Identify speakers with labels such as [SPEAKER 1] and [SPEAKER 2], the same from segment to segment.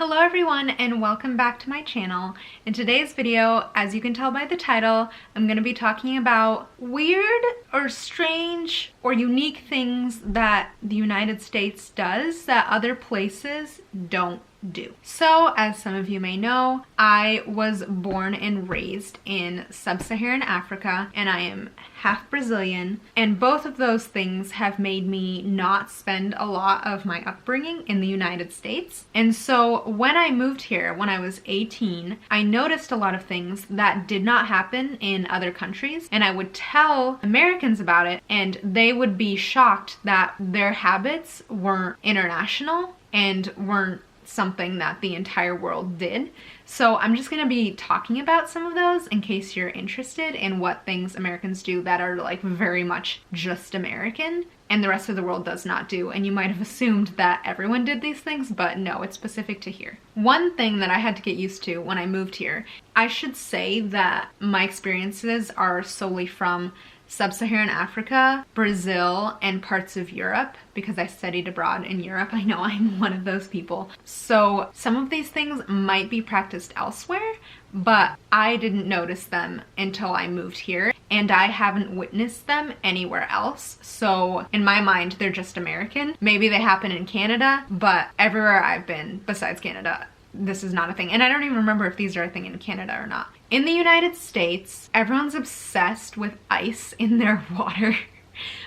[SPEAKER 1] Hello everyone and welcome back to my channel. In today's video, as you can tell by the title, I'm going to be talking about weird or strange or unique things that the United States does that other places don't do. So, as some of you may know, I was born and raised in sub-Saharan Africa and I am half Brazilian, and both of those things have made me not spend a lot of my upbringing in the United States. And so when I moved here when I was 18, I noticed a lot of things that did not happen in other countries, and I would tell Americans about it and they would be shocked that their habits weren't international and weren't something that the entire world did. So I'm just going to be talking about some of those in case you're interested in what things Americans do that are like very much just American and the rest of the world does not do. And you might have assumed that everyone did these things, but no, it's specific to here. One thing that I had to get used to when I moved here, I should say that my experiences are solely from Sub-Saharan Africa, Brazil, and parts of Europe because I studied abroad in Europe. I know I'm one of those people. So some of these things might be practiced elsewhere, but I didn't notice them until I moved here and I haven't witnessed them anywhere else. So in my mind, they're just American. Maybe they happen in Canada, but everywhere I've been besides Canada, this is not a thing. And I don't even remember if these are a thing in Canada or not. In the United States, everyone's obsessed with ice in their water.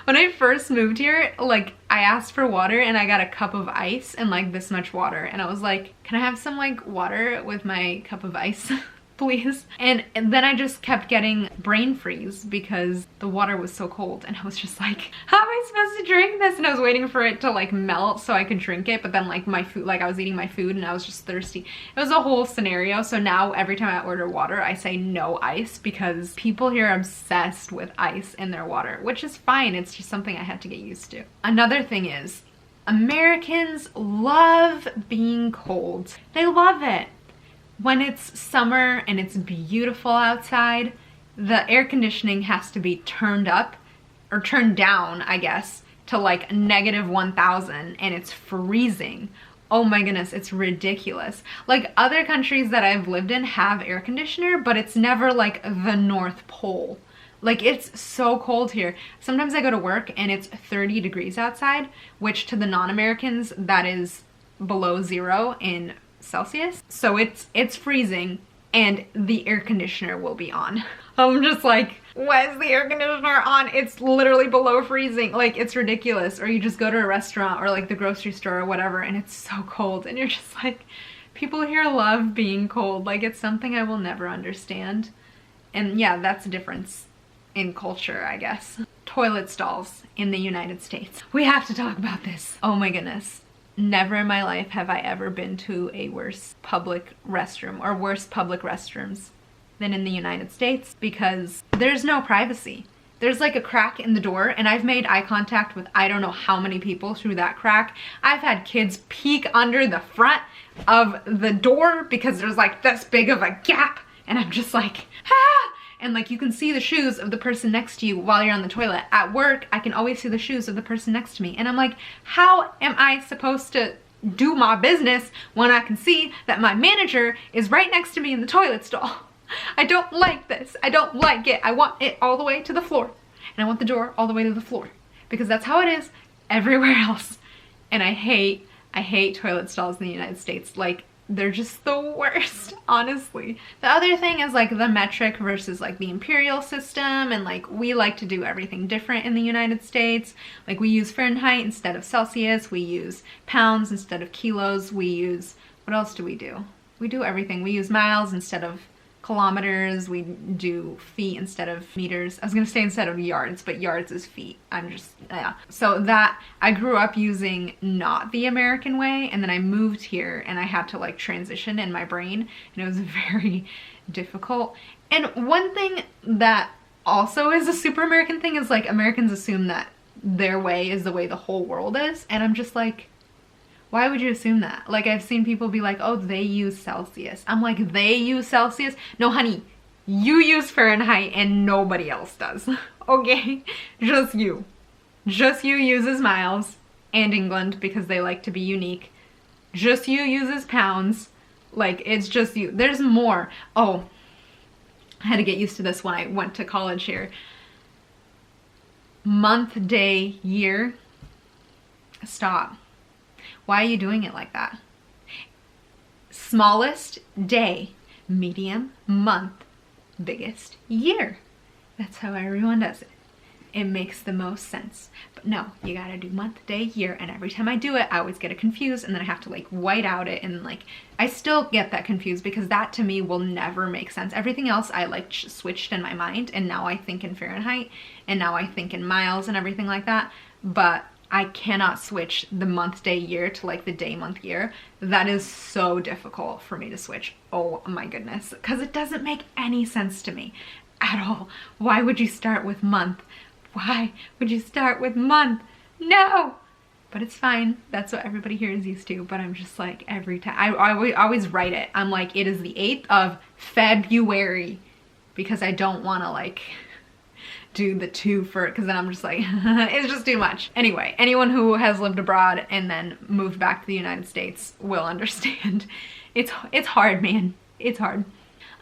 [SPEAKER 1] When I first moved here, like I asked for water and I got a cup of ice and like this much water. And I was like, can I have some like water with my cup of ice? Please. And then I just kept getting brain freeze because the water was so cold and I was just like, how am I supposed to drink this? And I was waiting for it to like melt so I could drink it, but then like my food, like I was eating my food and I was just thirsty. It was a whole scenario. So now every time I order water, I say no ice because people here are obsessed with ice in their water, which is fine. It's just something I had to get used to. Another thing is Americans love being cold. They love it. When it's summer and it's beautiful outside, the air conditioning has to be turned up or turned down, I guess, to like -1,000 and it's freezing. Oh my goodness, it's ridiculous. Like other countries that I've lived in have air conditioner, but it's never like the North Pole. Like it's so cold here. Sometimes I go to work and it's 30 degrees outside, which to the non-Americans, that is below 0 in Celsius. So it's freezing and the air conditioner will be on. I'm just like, why is the air conditioner on? It's literally below freezing. Like it's ridiculous. Or you just go to a restaurant or like the grocery store or whatever and it's so cold and you're just like, people here love being cold. Like it's something I will never understand. And yeah, that's a difference in culture, I guess. Toilet stalls in the United States. We have to talk about this. Oh my goodness. Never in my life have I ever been to a worse public restroom or worse public restrooms than in the United States because there's no privacy. There's like a crack in the door and I've made eye contact with I don't know how many people through that crack. I've had kids peek under the front of the door because there's like this big of a gap and I'm just like, ah! And like you can see the shoes of the person next to you while you're on the toilet. At work, I can always see the shoes of the person next to me. And I'm like, how am I supposed to do my business when I can see that my manager is right next to me in the toilet stall? I don't like this. I don't like it. I want it all the way to the floor. And I want the door all the way to the floor. Because that's how it is everywhere else. And I hate toilet stalls in the United States. Like, they're just the worst, honestly. The other thing is like the metric versus like the imperial system, and like we like to do everything different in the United States. Like we use Fahrenheit instead of Celsius, we use pounds instead of kilos, we use, what else do? We do everything. We use miles instead of kilometers, we do feet instead of meters. I was gonna say instead of yards, but yards is feet. I'm just, yeah. So that, I grew up using not the American way, and then I moved here and I had to like transition in my brain, and it was very difficult. And one thing that also is a super American thing is like Americans assume that their way is the way the whole world is, and I'm just like, why would you assume that? Like I've seen people be like, oh, they use Celsius. I'm like, they use Celsius? No, honey, you use Fahrenheit and nobody else does. Okay? Just you. Just you uses miles and England because they like to be unique. Just you uses pounds. Like, it's just you. There's more. Oh, I had to get used to this when I went to college here. Month, day, year. Stop. Why are you doing it like that? Smallest, day. Medium, month. Biggest, year. That's how everyone does it. It makes the most sense. But no, you gotta do month, day, year, and every time I do it, I always get it confused, and then I have to like white out it, and like, I still get that confused because that to me will never make sense. Everything else I like switched in my mind, and now I think in Fahrenheit, and now I think in miles and everything like that, but I cannot switch the month, day, year to like the day, month, year. That is so difficult for me to switch. Oh my goodness, because it doesn't make any sense to me at all. Why would you start with month? Why would you start with month? No! But it's fine. That's what everybody here is used to. But I'm just like, every time, I always write it. I'm like, it is the 8th of February. Because I don't want to like do the 2 for it. Because then I'm just like, it's just too much. Anyway, anyone who has lived abroad and then moved back to the United States will understand. It's hard, man. It's hard.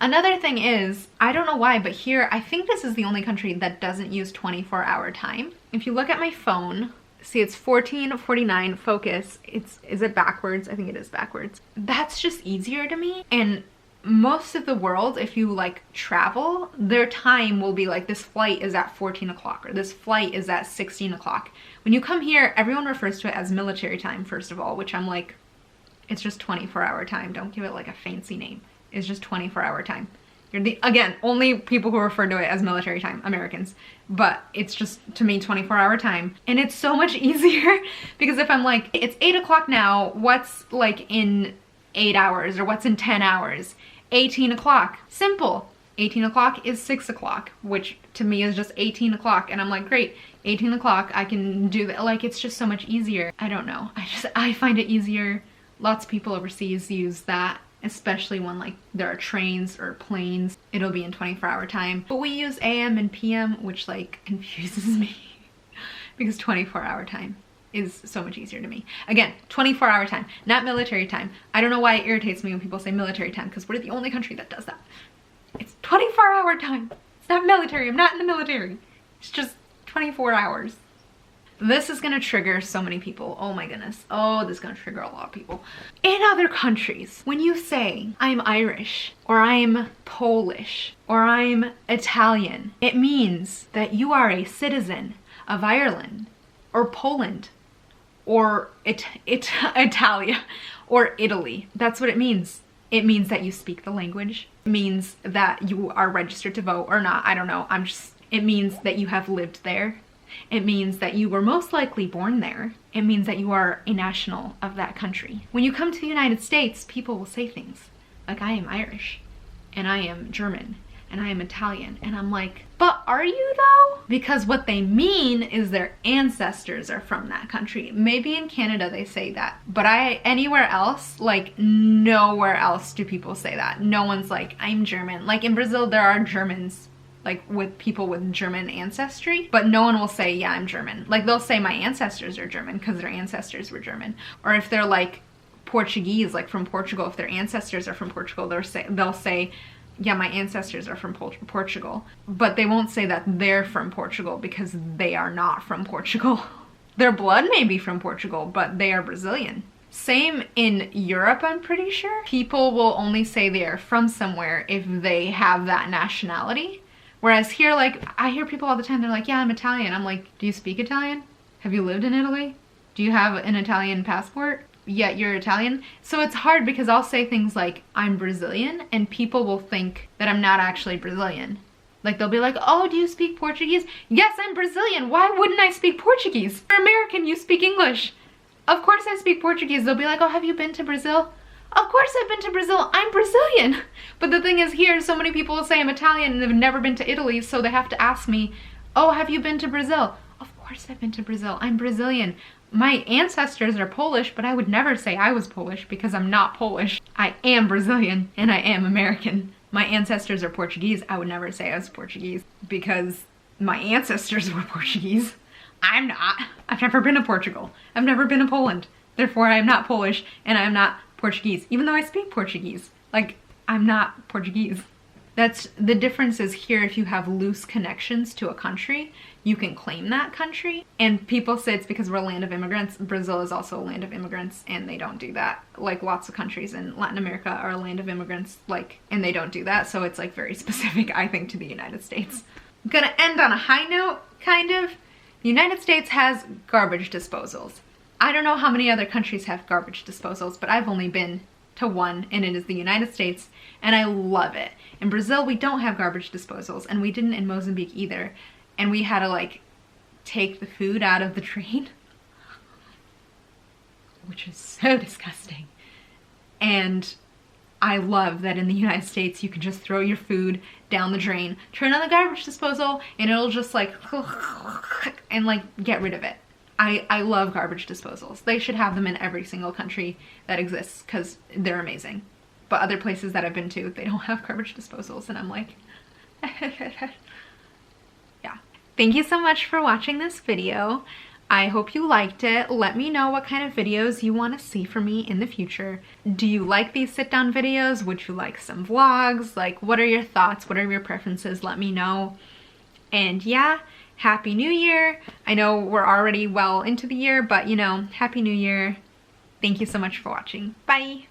[SPEAKER 1] Another thing is, I don't know why, but here, I think this is the only country that doesn't use 24-hour time. If you look at my phone, see it's 14:49 focus. Is it backwards? I think it is backwards. That's just easier to me. And most of the world, if you like travel, their time will be like, this flight is at 14 o'clock or this flight is at 16 o'clock. When you come here, everyone refers to it as military time, first of all, which I'm like, it's just 24-hour time. Don't give it like a fancy name. It's just 24-hour time. You're the, again, only people who refer to it as military time, Americans. But it's just, to me, 24-hour time. And it's so much easier because if I'm like, it's 8 o'clock now, what's like in 8 hours or what's in 10 hours? 18 o'clock. Simple. 18 o'clock is 6 o'clock, which to me is just 18 o'clock. And I'm like, great, 18 o'clock, I can do that. Like, it's just so much easier. I don't know. I find it easier. Lots of people overseas use that, especially when like there are trains or planes. It'll be in 24-hour time. But we use AM and PM, which like confuses me because 24-hour time is so much easier to me. Again, 24-hour time, not military time. I don't know why it irritates me when people say military time because we're the only country that does that. It's 24-hour time. It's not military. I'm not in the military. It's just 24 hours. This is gonna trigger so many people. Oh my goodness. Oh, this is gonna trigger a lot of people. In other countries, when you say, I'm Irish, or I'm Polish, or I'm Italian, it means that you are a citizen of Ireland, or Poland, or Italia, or Italy. That's what it means. It means that you speak the language. It means that you are registered to vote or not. I don't know. It means that you have lived there. It means that you were most likely born there. It means that you are a national of that country. When you come to the United States, people will say things like, I am Irish, and I am German, and I am Italian. And I'm like, but are you though? Because what they mean is their ancestors are from that country. Maybe in Canada they say that, but anywhere else, like nowhere else do people say that. No one's like, I'm German. Like in Brazil, there are Germans, like with people with German ancestry, but no one will say, yeah, I'm German. Like they'll say my ancestors are German because their ancestors were German. Or if they're like Portuguese, like from Portugal, if their ancestors are from Portugal, they'll say, yeah, my ancestors are from Portugal. But they won't say that they're from Portugal because they are not from Portugal. Their blood may be from Portugal, but they are Brazilian. Same in Europe, I'm pretty sure. People will only say they are from somewhere if they have that nationality. Whereas here, like, I hear people all the time, they're like, yeah, I'm Italian. I'm like, do you speak Italian? Have you lived in Italy? Do you have an Italian passport? Yet you're Italian? So it's hard because I'll say things like, I'm Brazilian, and people will think that I'm not actually Brazilian. Like, they'll be like, oh, do you speak Portuguese? Yes, I'm Brazilian. Why wouldn't I speak Portuguese? You're American, you speak English. Of course I speak Portuguese. They'll be like, oh, have you been to Brazil? Of course I've been to Brazil. I'm Brazilian. But the thing is here, so many people will say I'm Italian and they've never been to Italy, so they have to ask me, oh, have you been to Brazil? Of course I've been to Brazil. I'm Brazilian. My ancestors are Polish, but I would never say I was Polish because I'm not Polish. I am Brazilian and I am American. My ancestors are Portuguese. I would never say I was Portuguese because my ancestors were Portuguese. I'm not. I've never been to Portugal. I've never been to Poland. Therefore, I am not Polish and I am not Portuguese, even though I speak Portuguese. Like, I'm not Portuguese. That's the difference is here. If you have loose connections to a country, you can claim that country. And people say it's because we're a land of immigrants. Brazil is also a land of immigrants, and they don't do that. Like, lots of countries in Latin America are a land of immigrants, like, and they don't do that. So it's like very specific, I think, to the United States. I'm gonna end on a high note, kind of. The United States has garbage disposals. I don't know how many other countries have garbage disposals, but I've only been to one, and it is the United States, and I love it. In Brazil, we don't have garbage disposals, and we didn't in Mozambique either. And we had to like take the food out of the drain, which is so disgusting. And I love that in the United States, you can just throw your food down the drain, turn on the garbage disposal, and it'll just like, and like get rid of it. I love garbage disposals. They should have them in every single country that exists because they're amazing. But other places that I've been to, they don't have garbage disposals, and I'm like, yeah. Thank you so much for watching this video. I hope you liked it. Let me know what kind of videos you want to see from me in the future. Do you like these sit-down videos? Would you like some vlogs? Like, what are your thoughts? What are your preferences? Let me know. And yeah, Happy New Year. I know we're already well into the year, but you know, Happy New Year. Thank you so much for watching. Bye.